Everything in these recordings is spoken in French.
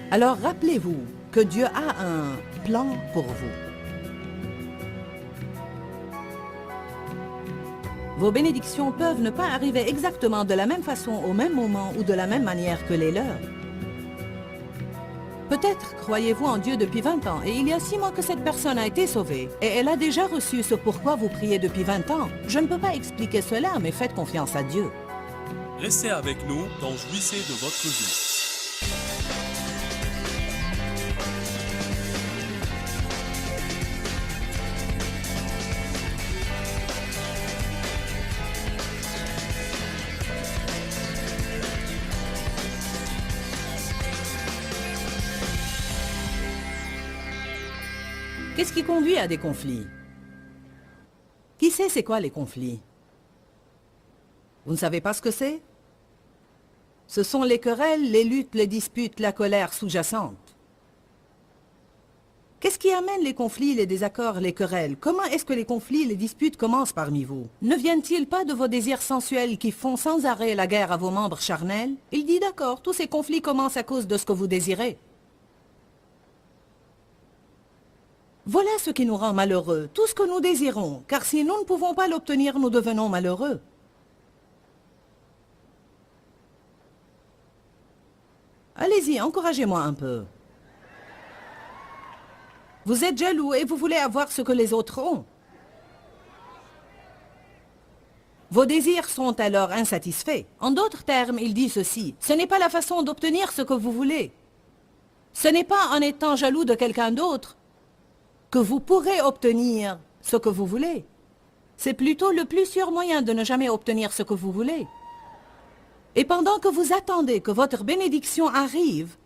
Alors rappelez-vous que Dieu a un plan pour vous. Vos bénédictions peuvent ne pas arriver exactement de la même façon au même moment ou de la même manière que les leurs. Peut-être croyez-vous en Dieu depuis 20 ans et il y a 6 mois que cette personne a été sauvée et elle a déjà reçu ce pourquoi vous priez depuis 20 ans. Je ne peux pas expliquer cela, mais faites confiance à Dieu. Restez avec nous dans Jouissez de votre vie. Qu'est-ce qui conduit à des conflits? Qui sait c'est quoi les conflits? Vous ne savez pas ce que c'est? Ce sont les querelles, les luttes, les disputes, la colère sous-jacente. Qu'est-ce qui amène les conflits, les désaccords, les querelles? Comment est-ce que les conflits, les disputes commencent parmi vous? Ne viennent-ils pas de vos désirs sensuels qui font sans arrêt la guerre à vos membres charnels? Il dit d'accord, tous ces conflits commencent à cause de ce que vous désirez. Voilà ce qui nous rend malheureux, tout ce que nous désirons, car si nous ne pouvons pas l'obtenir, nous devenons malheureux. Allez-y, encouragez-moi un peu. Vous êtes jaloux et vous voulez avoir ce que les autres ont. Vos désirs sont alors insatisfaits. En d'autres termes, il dit ceci, ce n'est pas la façon d'obtenir ce que vous voulez. Ce n'est pas en étant jaloux de quelqu'un d'autre que vous pourrez obtenir ce que vous voulez. C'est plutôt le plus sûr moyen de ne jamais obtenir ce que vous voulez. Et pendant que vous attendez que votre bénédiction arrive,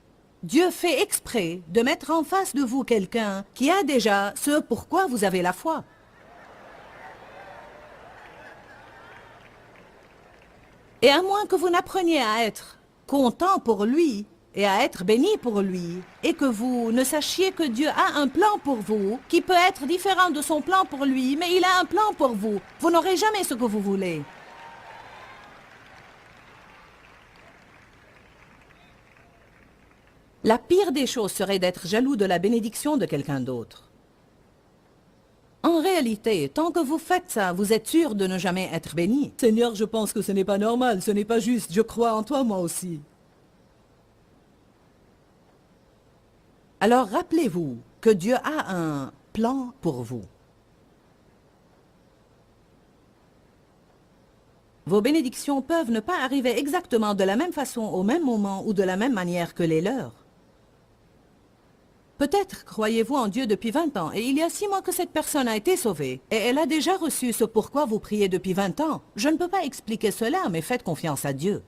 Dieu fait exprès de mettre en face de vous quelqu'un qui a déjà ce pourquoi vous avez la foi. Et à moins que vous n'appreniez à être content pour lui, et à être béni pour lui, et que vous ne sachiez que Dieu a un plan pour vous, qui peut être différent de son plan pour lui, mais il a un plan pour vous. Vous n'aurez jamais ce que vous voulez. La pire des choses serait d'être jaloux de la bénédiction de quelqu'un d'autre. En réalité, tant que vous faites ça, vous êtes sûr de ne jamais être béni. Seigneur, je pense que ce n'est pas normal, ce n'est pas juste, je crois en toi moi aussi. Alors rappelez-vous que Dieu a un plan pour vous. Vos bénédictions peuvent ne pas arriver exactement de la même façon au même moment ou de la même manière que les leurs. Peut-être croyez-vous en Dieu depuis 20 ans et il y a 6 mois que cette personne a été sauvée et elle a déjà reçu ce pourquoi vous priez depuis 20 ans. Je ne peux pas expliquer cela, mais faites confiance à Dieu.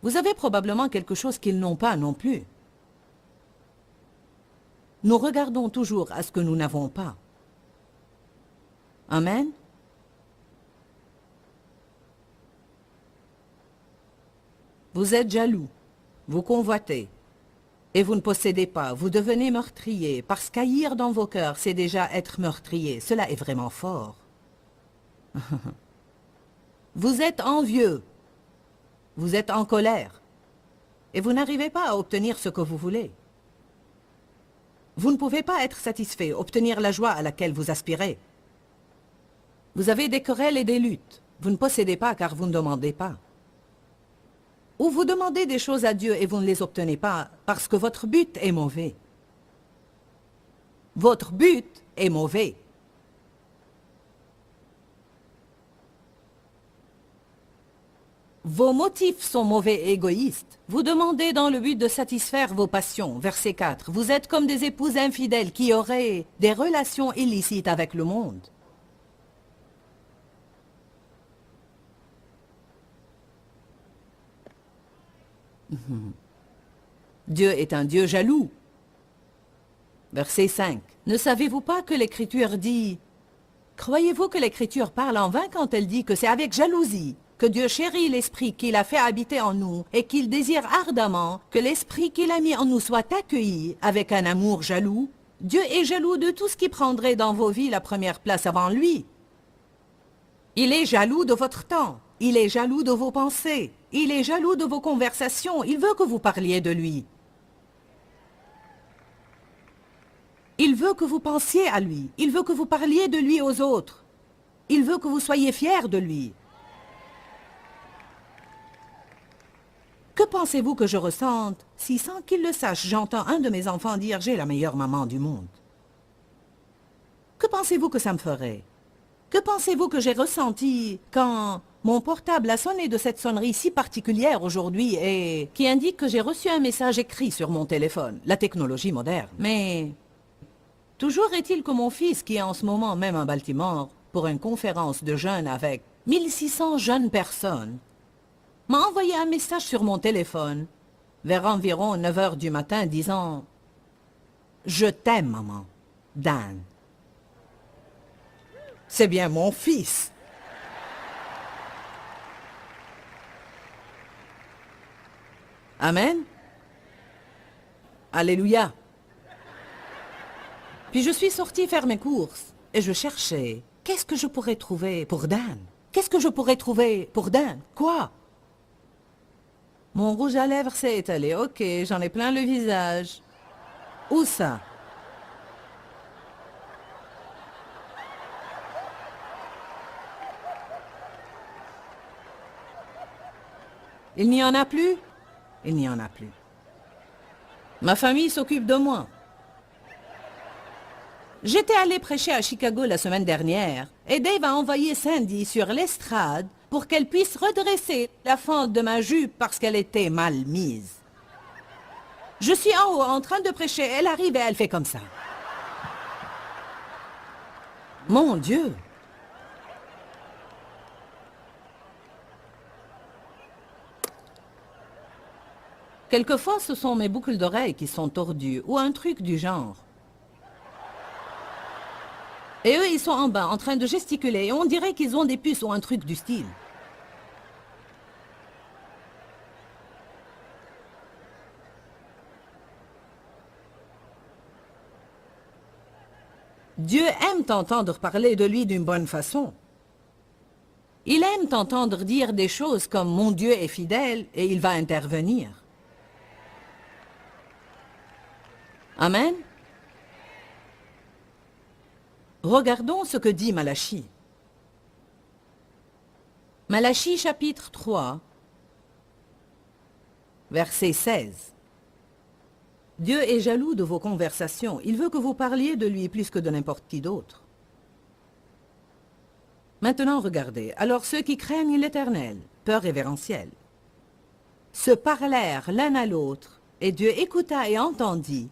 Vous avez probablement quelque chose qu'ils n'ont pas non plus. Nous regardons toujours à ce que nous n'avons pas. Amen. Vous êtes jaloux, vous convoitez, et vous ne possédez pas, vous devenez meurtrier, parce qu'haïr dans vos cœurs, c'est déjà être meurtrier. Cela est vraiment fort. Vous êtes envieux, vous êtes en colère, et vous n'arrivez pas à obtenir ce que vous voulez. Vous ne pouvez pas être satisfait, obtenir la joie à laquelle vous aspirez. Vous avez des querelles et des luttes. Vous ne possédez pas car vous ne demandez pas. Ou vous demandez des choses à Dieu et vous ne les obtenez pas parce que votre but est mauvais. Votre but est mauvais. Vos motifs sont mauvais et égoïstes. Vous demandez dans le but de satisfaire vos passions. Verset 4. Vous êtes comme des épouses infidèles qui auraient des relations illicites avec le monde. Dieu est un Dieu jaloux. Verset 5. Ne savez-vous pas que l'Écriture dit... Croyez-vous que l'Écriture parle en vain quand elle dit que c'est avec jalousie que Dieu chérit l'Esprit qu'il a fait habiter en nous et qu'il désire ardemment que l'Esprit qu'il a mis en nous soit accueilli avec un amour jaloux? Dieu est jaloux de tout ce qui prendrait dans vos vies la première place avant lui. Il est jaloux de votre temps. Il est jaloux de vos pensées. Il est jaloux de vos conversations. Il veut que vous parliez de lui. Il veut que vous pensiez à lui. Il veut que vous parliez de lui aux autres. Il veut que vous soyez fiers de lui. Que pensez-vous que je ressente si, sans qu'il le sache, j'entends un de mes enfants dire « J'ai la meilleure maman du monde ». Que pensez-vous que ça me ferait? Que pensez-vous que j'ai ressenti quand mon portable a sonné de cette sonnerie si particulière aujourd'hui et qui indique que j'ai reçu un message écrit sur mon téléphone, la technologie moderne. Mais toujours est-il que mon fils, qui est en ce moment même à Baltimore pour une conférence de jeunes avec 1600 jeunes personnes, m'a envoyé un message sur mon téléphone vers environ 9 heures du matin disant « Je t'aime, maman, Dan. » C'est bien mon fils. Amen. Alléluia. Puis je suis sortie faire mes courses et je cherchais. Qu'est-ce que je pourrais trouver pour Dan? Qu'est-ce que je pourrais trouver pour Dan? Quoi? Mon rouge à lèvres s'est étalé. Ok, j'en ai plein le visage. Où ça? Il n'y en a plus? Il n'y en a plus. Ma famille s'occupe de moi. J'étais allé prêcher à Chicago la semaine dernière et Dave a envoyé Sandy sur l'estrade pour qu'elle puisse redresser la fente de ma jupe parce qu'elle était mal mise. Je suis en haut en train de prêcher, elle arrive et elle fait comme ça. Mon Dieu! Quelquefois, ce sont mes boucles d'oreilles qui sont tordues ou un truc du genre. Et eux, ils sont en bas, en train de gesticuler, et on dirait qu'ils ont des puces ou un truc du style. Dieu aime t'entendre parler de lui d'une bonne façon. Il aime t'entendre dire des choses comme « Mon Dieu est fidèle et il va intervenir ». Amen. Regardons ce que dit Malachie. Malachie chapitre 3, verset 16. Dieu est jaloux de vos conversations. Il veut que vous parliez de lui plus que de n'importe qui d'autre. Maintenant, regardez. Alors ceux qui craignent l'Éternel, peur révérentielle, se parlèrent l'un à l'autre, et Dieu écouta et entendit.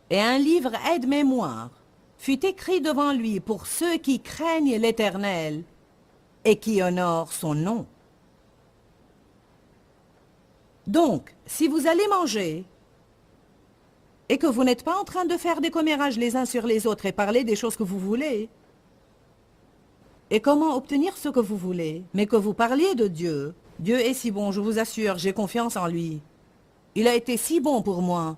Et un livre aide-mémoire fut écrit devant lui pour ceux qui craignent l'Éternel et qui honorent son nom. Donc, si vous allez manger et que vous n'êtes pas en train de faire des commérages les uns sur les autres et parler des choses que vous voulez, et comment obtenir ce que vous voulez, mais que vous parliez de Dieu, Dieu est si bon, je vous assure, j'ai confiance en lui. Il a été si bon pour moi.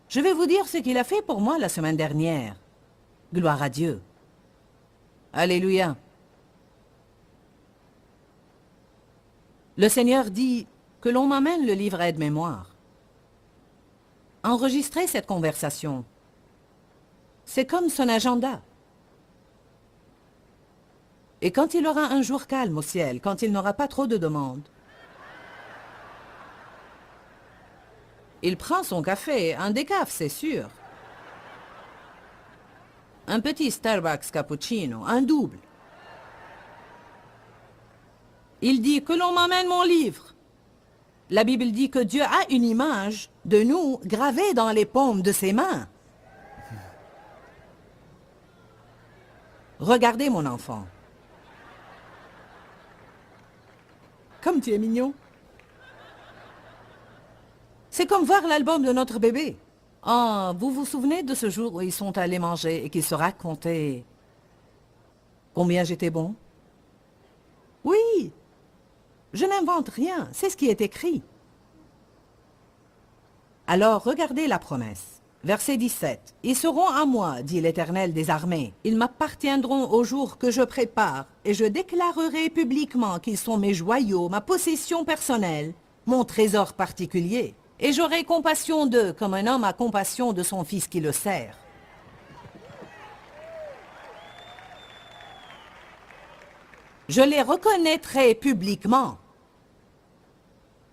Je vais vous dire ce qu'il a fait pour moi la semaine dernière. Gloire à Dieu. Alléluia. Le Seigneur dit que l'on m'amène le livre aide-mémoire. Enregistrez cette conversation. C'est comme son agenda. Et quand il aura un jour calme au ciel, quand il n'aura pas trop de demandes, il prend son café, un décaf, c'est sûr. Un petit Starbucks cappuccino, un double. Il dit que l'on m'amène mon livre. La Bible dit que Dieu a une image de nous gravée dans les paumes de ses mains. Regardez mon enfant. Comme tu es mignon. C'est comme voir l'album de notre bébé. Oh, vous vous souvenez de ce jour où ils sont allés manger et qu'ils se racontaient combien j'étais bon? Oui, je n'invente rien, c'est ce qui est écrit. Alors regardez la promesse. Verset 17. « Ils seront à moi, dit l'Éternel des armées. Ils m'appartiendront au jour que je prépare, et je déclarerai publiquement qu'ils sont mes joyaux, ma possession personnelle, mon trésor particulier. Et j'aurai compassion d'eux, comme un homme a compassion de son fils qui le sert. » Je les reconnaîtrai publiquement.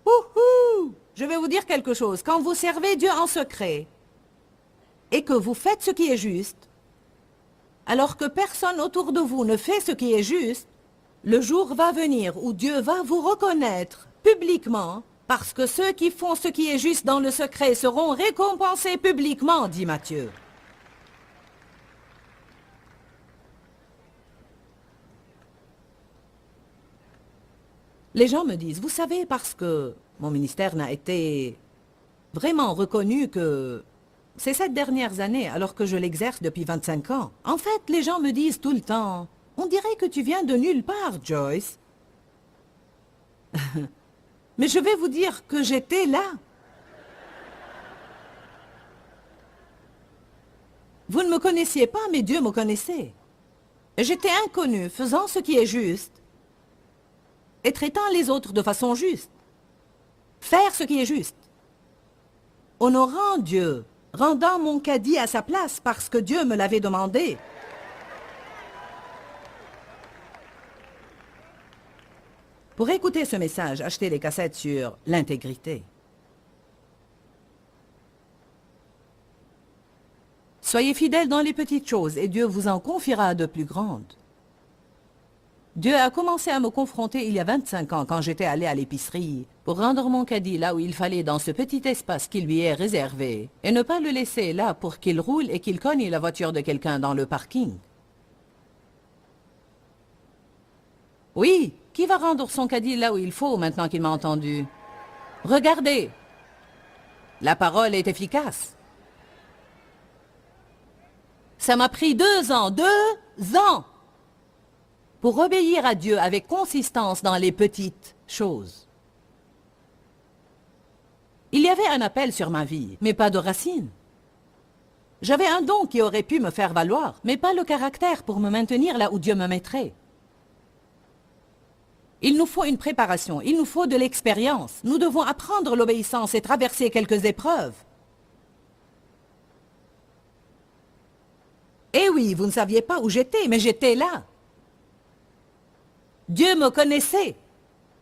Ouhou! Je vais vous dire quelque chose. Quand vous servez Dieu en secret et que vous faites ce qui est juste, alors que personne autour de vous ne fait ce qui est juste, le jour va venir où Dieu va vous reconnaître publiquement, parce que ceux qui font ce qui est juste dans le secret seront récompensés publiquement, dit Matthieu. Les gens me disent, vous savez, parce que mon ministère n'a été vraiment reconnu que ces 7 dernières années, alors que je l'exerce depuis 25 ans. En fait, les gens me disent tout le temps, on dirait que tu viens de nulle part, Joyce. Mais je vais vous dire que j'étais là. Vous ne me connaissiez pas, mais Dieu me connaissait. J'étais inconnu, faisant ce qui est juste et traitant les autres de façon juste. Faire ce qui est juste. Honorant Dieu, rendant mon caddie à sa place parce que Dieu me l'avait demandé. Pour écouter ce message, achetez les cassettes sur l'intégrité. Soyez fidèles dans les petites choses et Dieu vous en confiera de plus grandes. Dieu a commencé à me confronter il y a 25 ans quand j'étais allé à l'épicerie pour rendre mon caddie là où il fallait dans ce petit espace qui lui est réservé et ne pas le laisser là pour qu'il roule et qu'il cogne la voiture de quelqu'un dans le parking. Oui, qui va rendre son caddie là où il faut maintenant qu'il m'a entendu? Regardez, la parole est efficace. Ça m'a pris 2 ans, 2 ans! Pour obéir à Dieu avec consistance dans les petites choses. Il y avait un appel sur ma vie, mais pas de racines. J'avais un don qui aurait pu me faire valoir, mais pas le caractère pour me maintenir là où Dieu me mettrait. Il nous faut une préparation, il nous faut de l'expérience. Nous devons apprendre l'obéissance et traverser quelques épreuves. Eh oui, vous ne saviez pas où j'étais, mais j'étais là. Dieu me connaissait.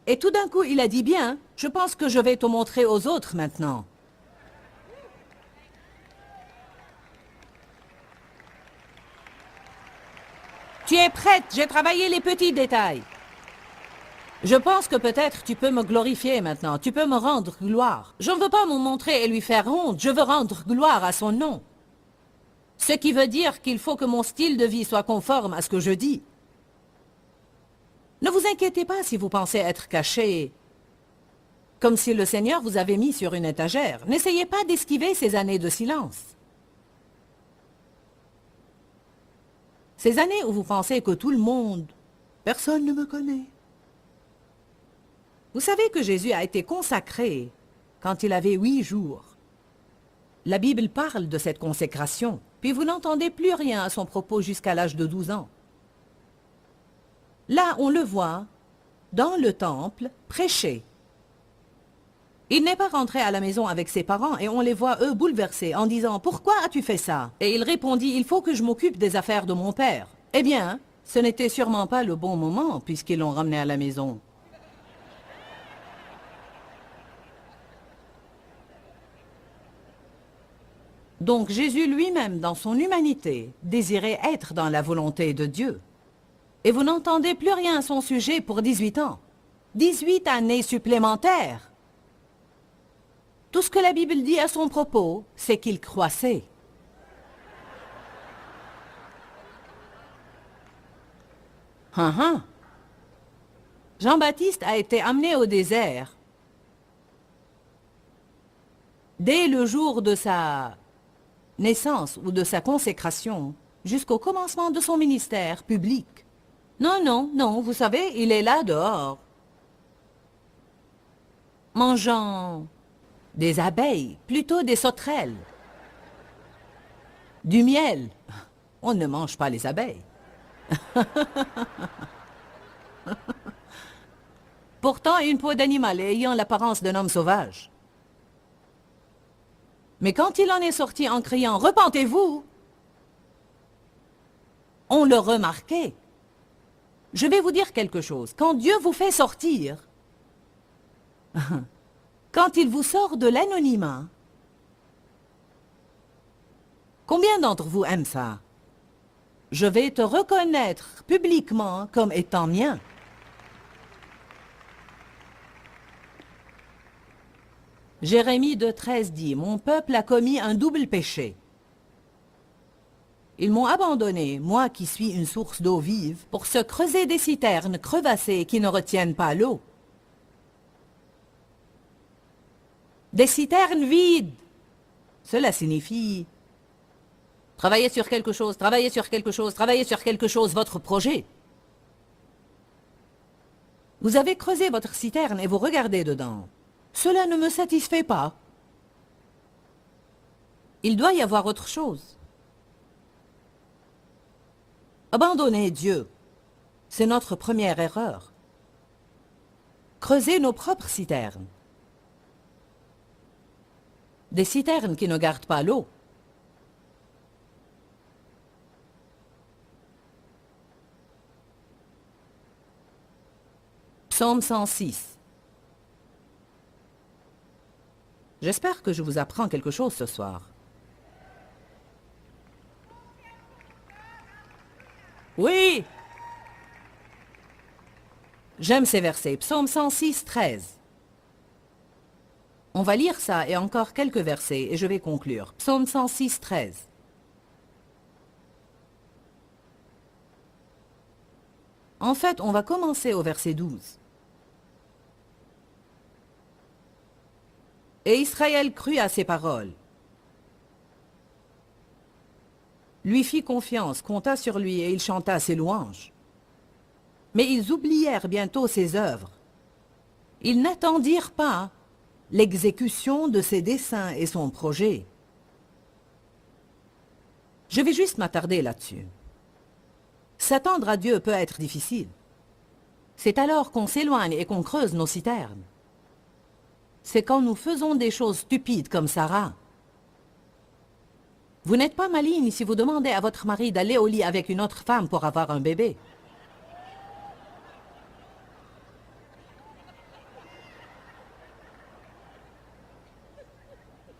Et tout d'un coup, il a dit, bien, je pense que je vais te montrer aux autres maintenant. Tu es prête, j'ai travaillé les petits détails. Je pense que peut-être tu peux me glorifier maintenant, tu peux me rendre gloire. Je ne veux pas me montrer et lui faire honte, je veux rendre gloire à son nom. Ce qui veut dire qu'il faut que mon style de vie soit conforme à ce que je dis. Ne vous inquiétez pas si vous pensez être caché, comme si le Seigneur vous avait mis sur une étagère. N'essayez pas d'esquiver ces années de silence. Ces années où vous pensez que tout le monde, personne ne me connaît. Vous savez que Jésus a été consacré quand il avait 8 jours. La Bible parle de cette consécration, puis vous n'entendez plus rien à son propos jusqu'à l'âge de 12 ans. Là, on le voit, dans le temple, prêcher. Il n'est pas rentré à la maison avec ses parents et on les voit, eux, bouleversés en disant « Pourquoi as-tu fait ça ?» Et il répondit « Il faut que je m'occupe des affaires de mon père. » Eh bien, ce n'était sûrement pas le bon moment puisqu'ils l'ont ramené à la maison. Donc Jésus lui-même, dans son humanité, désirait être dans la volonté de Dieu. Et vous n'entendez plus rien à son sujet pour 18 ans. 18 années supplémentaires. Tout ce que la Bible dit à son propos, c'est qu'il croissait. Jean-Baptiste a été amené au désert dès le jour de sa naissance ou de sa consécration jusqu'au commencement de son ministère public. Non, vous savez, il est là dehors, mangeant des abeilles, plutôt des sauterelles. Du miel. On ne mange pas les abeilles. Pourtant, une peau d'animal ayant l'apparence d'un homme sauvage. Mais quand il en est sorti en criant « Repentez-vous !» on le remarquait. Je vais vous dire quelque chose. Quand Dieu vous fait sortir, quand il vous sort de l'anonymat, combien d'entre vous aiment ça? Je vais te reconnaître publiquement comme étant mien. Jérémie 2,13 dit, « Mon peuple a commis un double péché. Ils m'ont abandonné, moi qui suis une source d'eau vive, pour se creuser des citernes crevassées qui ne retiennent pas l'eau. Des citernes vides. Cela signifie travailler sur quelque chose, travailler sur quelque chose, travailler sur quelque chose, votre projet. Vous avez creusé votre citerne et vous regardez dedans. Cela ne me satisfait pas. Il doit y avoir autre chose. Abandonner Dieu, c'est notre première erreur. Creuser nos propres citernes. Des citernes qui ne gardent pas l'eau. Psaume 106. J'espère que je vous apprends quelque chose ce soir. Oui! J'aime ces versets. Psaume 106, 13. On va lire ça et encore quelques versets et je vais conclure. Psaume 106, 13. En fait, on va commencer au verset 12. Et Israël crut à ses paroles, lui fit confiance, compta sur lui et il chanta ses louanges. Mais ils oublièrent bientôt ses œuvres. Ils n'attendirent pas l'exécution de ses desseins et son projet. Je vais juste m'attarder là-dessus. S'attendre à Dieu peut être difficile. C'est alors qu'on s'éloigne et qu'on creuse nos citernes. C'est quand nous faisons des choses stupides comme Sarah. Vous n'êtes pas maligne si vous demandez à votre mari d'aller au lit avec une autre femme pour avoir un bébé.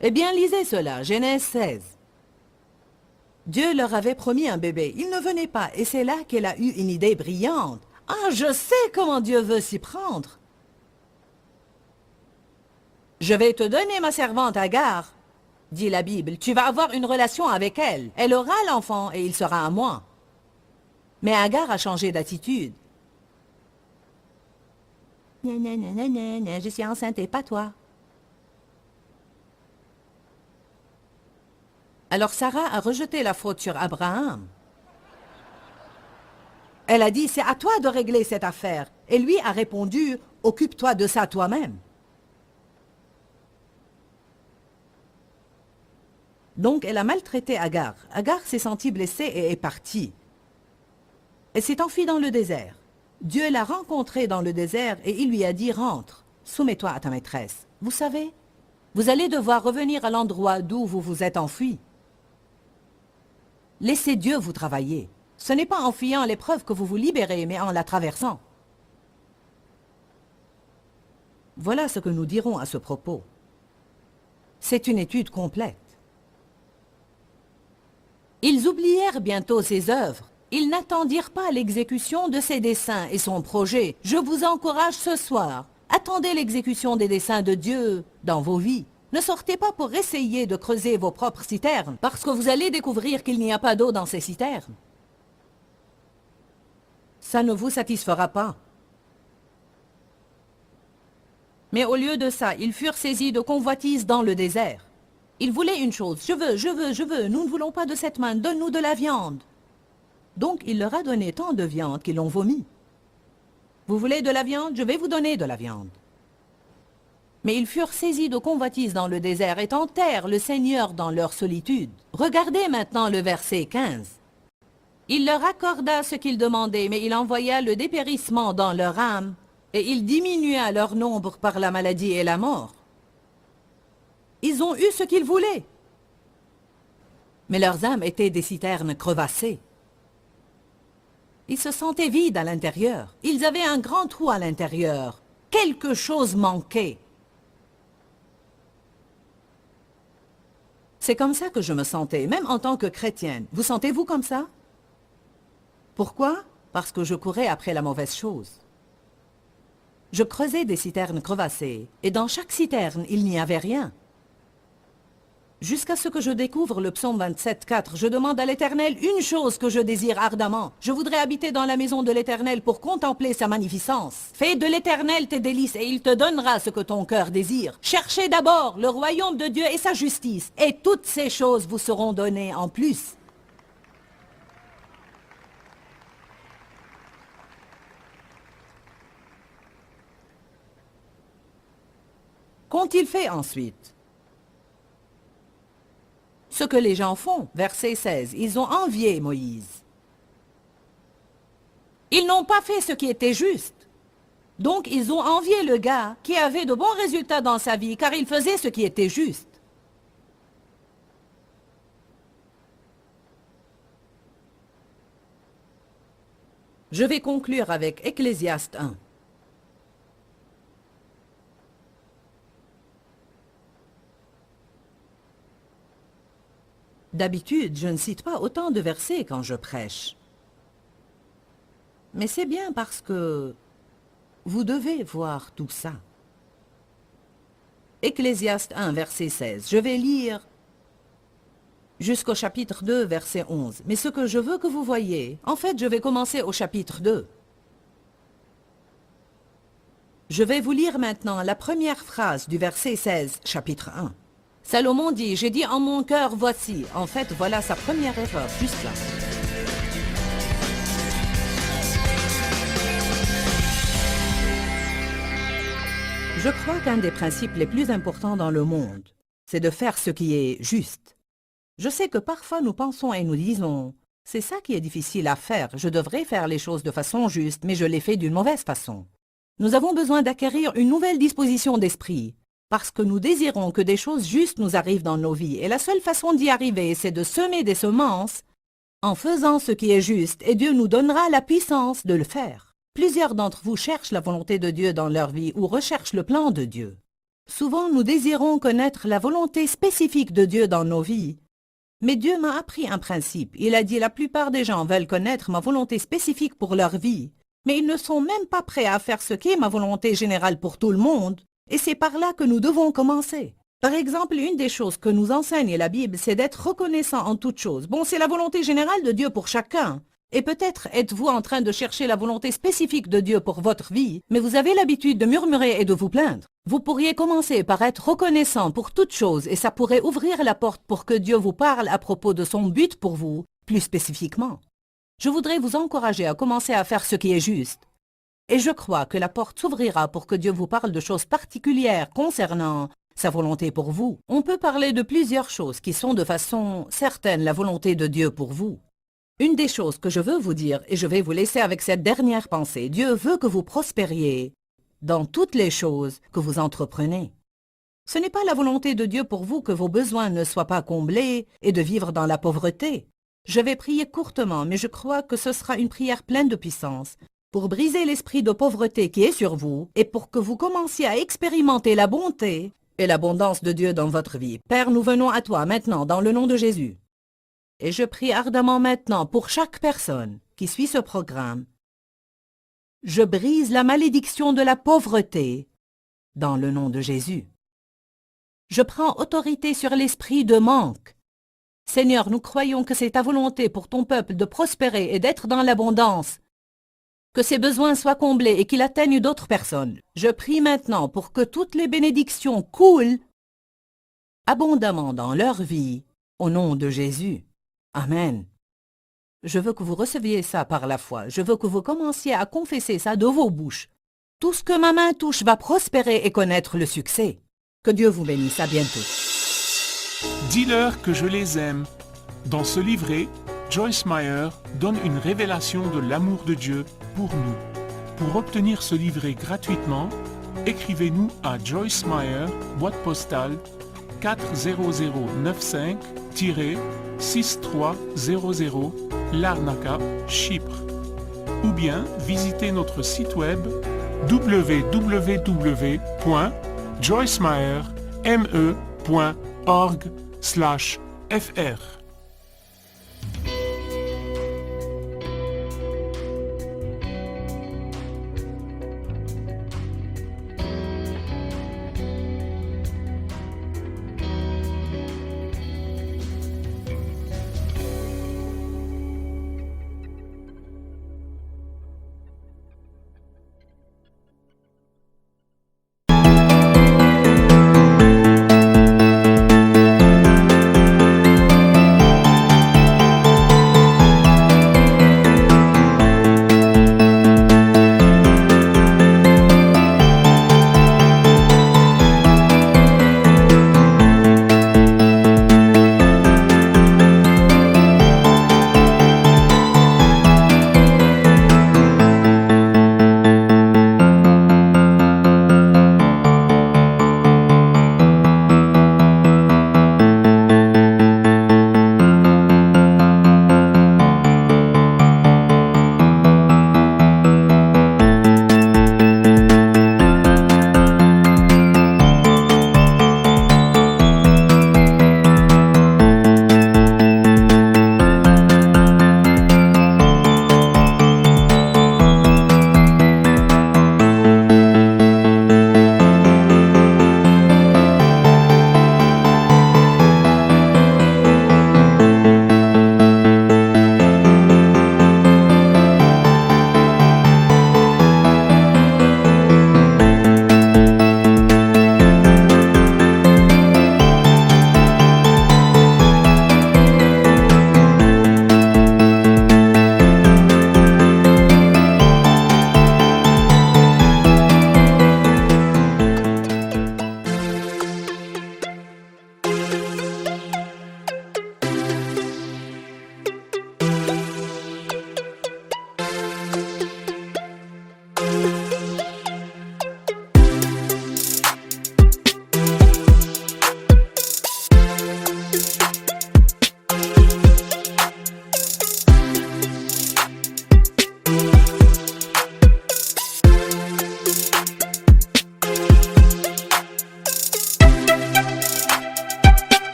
Eh bien, lisez cela, Genèse 16. Dieu leur avait promis un bébé. Il ne venait pas, et c'est là qu'elle a eu une idée brillante. Ah, je sais comment Dieu veut s'y prendre. Je vais te donner ma servante Agar, dit la Bible. Tu vas avoir une relation avec elle. Elle aura l'enfant et il sera à moi. Mais Agar a changé d'attitude. Je suis enceinte et pas toi. Alors Sarah a rejeté la faute sur Abraham. Elle a dit, c'est à toi de régler cette affaire. Et lui a répondu, occupe-toi de ça toi-même. Donc elle a maltraité Agar. Agar s'est sentie blessée et est partie. Elle s'est enfuie dans le désert. Dieu l'a rencontrée dans le désert et il lui a dit, rentre, soumets-toi à ta maîtresse. Vous savez, vous allez devoir revenir à l'endroit d'où vous vous êtes enfui. Laissez Dieu vous travailler. Ce n'est pas en fuyant l'épreuve que vous vous libérez, mais en la traversant. Voilà ce que nous dirons à ce propos. C'est une étude complète. Ils oublièrent bientôt ses œuvres. Ils n'attendirent pas l'exécution de ses desseins et son projet. Je vous encourage ce soir. Attendez l'exécution des desseins de Dieu dans vos vies. Ne sortez pas pour essayer de creuser vos propres citernes, parce que vous allez découvrir qu'il n'y a pas d'eau dans ces citernes. Ça ne vous satisfera pas. Mais au lieu de ça, ils furent saisis de convoitise dans le désert. Ils voulaient une chose, je veux, nous ne voulons pas de cette main, donne-nous de la viande. Donc il leur a donné tant de viande qu'ils l'ont vomi. Vous voulez de la viande? Je vais vous donner de la viande. Mais ils furent saisis de convoitise dans le désert et tentèrent le Seigneur dans leur solitude. Regardez maintenant le verset 15. Il leur accorda ce qu'ils demandaient, mais il envoya le dépérissement dans leur âme, et il diminua leur nombre par la maladie et la mort. Ils ont eu ce qu'ils voulaient, mais leurs âmes étaient des citernes crevassées. Ils se sentaient vides à l'intérieur. Ils avaient un grand trou à l'intérieur. Quelque chose manquait. C'est comme ça que je me sentais, même en tant que chrétienne. Vous sentez-vous comme ça? Pourquoi? Parce que je courais après la mauvaise chose. Je creusais des citernes crevassées, et dans chaque citerne, il n'y avait rien. Jusqu'à ce que je découvre le psaume 27:4, je demande à l'Éternel une chose que je désire ardemment. Je voudrais habiter dans la maison de l'Éternel pour contempler sa magnificence. Fais de l'Éternel tes délices et il te donnera ce que ton cœur désire. Cherchez d'abord le royaume de Dieu et sa justice, et toutes ces choses vous seront données en plus. Qu'ont-ils fait ensuite? Ce que les gens font, verset 16, ils ont envié Moïse. Ils n'ont pas fait ce qui était juste. Donc ils ont envié le gars qui avait de bons résultats dans sa vie car il faisait ce qui était juste. Je vais conclure avec Ecclésiaste 1. D'habitude, je ne cite pas autant de versets quand je prêche. Mais c'est bien parce que vous devez voir tout ça. Ecclésiaste 1, verset 16. Je vais lire jusqu'au chapitre 2, verset 11. Mais ce que je veux que vous voyez, en fait, je vais commencer au chapitre 2. Je vais vous lire maintenant la première phrase du verset 16, chapitre 1. Salomon dit, j'ai dit en mon cœur, voici. En fait, voilà sa première erreur, juste là. Je crois qu'un des principes les plus importants dans le monde, c'est de faire ce qui est juste. Je sais que parfois nous pensons et nous disons, c'est ça qui est difficile à faire, je devrais faire les choses de façon juste, mais je les fais d'une mauvaise façon. Nous avons besoin d'acquérir une nouvelle disposition d'esprit, parce que nous désirons que des choses justes nous arrivent dans nos vies, et la seule façon d'y arriver, c'est de semer des semences en faisant ce qui est juste, et Dieu nous donnera la puissance de le faire. Plusieurs d'entre vous cherchent la volonté de Dieu dans leur vie ou recherchent le plan de Dieu. Souvent, nous désirons connaître la volonté spécifique de Dieu dans nos vies. Mais Dieu m'a appris un principe. Il a dit la plupart des gens veulent connaître ma volonté spécifique pour leur vie, mais ils ne sont même pas prêts à faire ce qu'est ma volonté générale pour tout le monde. Et c'est par là que nous devons commencer. Par exemple, une des choses que nous enseigne la Bible, c'est d'être reconnaissant en toutes choses. Bon, c'est la volonté générale de Dieu pour chacun. Et peut-être êtes-vous en train de chercher la volonté spécifique de Dieu pour votre vie, mais vous avez l'habitude de murmurer et de vous plaindre. Vous pourriez commencer par être reconnaissant pour toutes choses et ça pourrait ouvrir la porte pour que Dieu vous parle à propos de son but pour vous, plus spécifiquement. Je voudrais vous encourager à commencer à faire ce qui est juste. Et je crois que la porte s'ouvrira pour que Dieu vous parle de choses particulières concernant sa volonté pour vous. On peut parler de plusieurs choses qui sont de façon certaine la volonté de Dieu pour vous. Une des choses que je veux vous dire, et je vais vous laisser avec cette dernière pensée, Dieu veut que vous prospériez dans toutes les choses que vous entreprenez. Ce n'est pas la volonté de Dieu pour vous que vos besoins ne soient pas comblés et de vivre dans la pauvreté. Je vais prier courtement, mais je crois que ce sera une prière pleine de puissance pour briser l'esprit de pauvreté qui est sur vous et pour que vous commenciez à expérimenter la bonté et l'abondance de Dieu dans votre vie. Père, nous venons à toi maintenant dans le nom de Jésus. Et je prie ardemment maintenant pour chaque personne qui suit ce programme. Je brise la malédiction de la pauvreté dans le nom de Jésus. Je prends autorité sur l'esprit de manque. Seigneur, nous croyons que c'est ta volonté pour ton peuple de prospérer et d'être dans l'abondance, que ses besoins soient comblés et qu'il atteigne d'autres personnes. Je prie maintenant pour que toutes les bénédictions coulent abondamment dans leur vie, au nom de Jésus. Amen. Je veux que vous receviez ça par la foi. Je veux que vous commenciez à confesser ça de vos bouches. Tout ce que ma main touche va prospérer et connaître le succès. Que Dieu vous bénisse. À bientôt. Dis-leur que je les aime. Dans ce livret, Joyce Meyer donne une révélation de l'amour de Dieu pour nous. Pour obtenir ce livret gratuitement, écrivez-nous à Joyce Meyer, boîte postale 40095-6300, Larnaca, Chypre. Ou bien visitez notre site web www.joycemeyer.org/fr.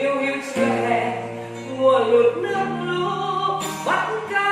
yêu yêu chưa hẹn mùa lụt nước lũ bắt cá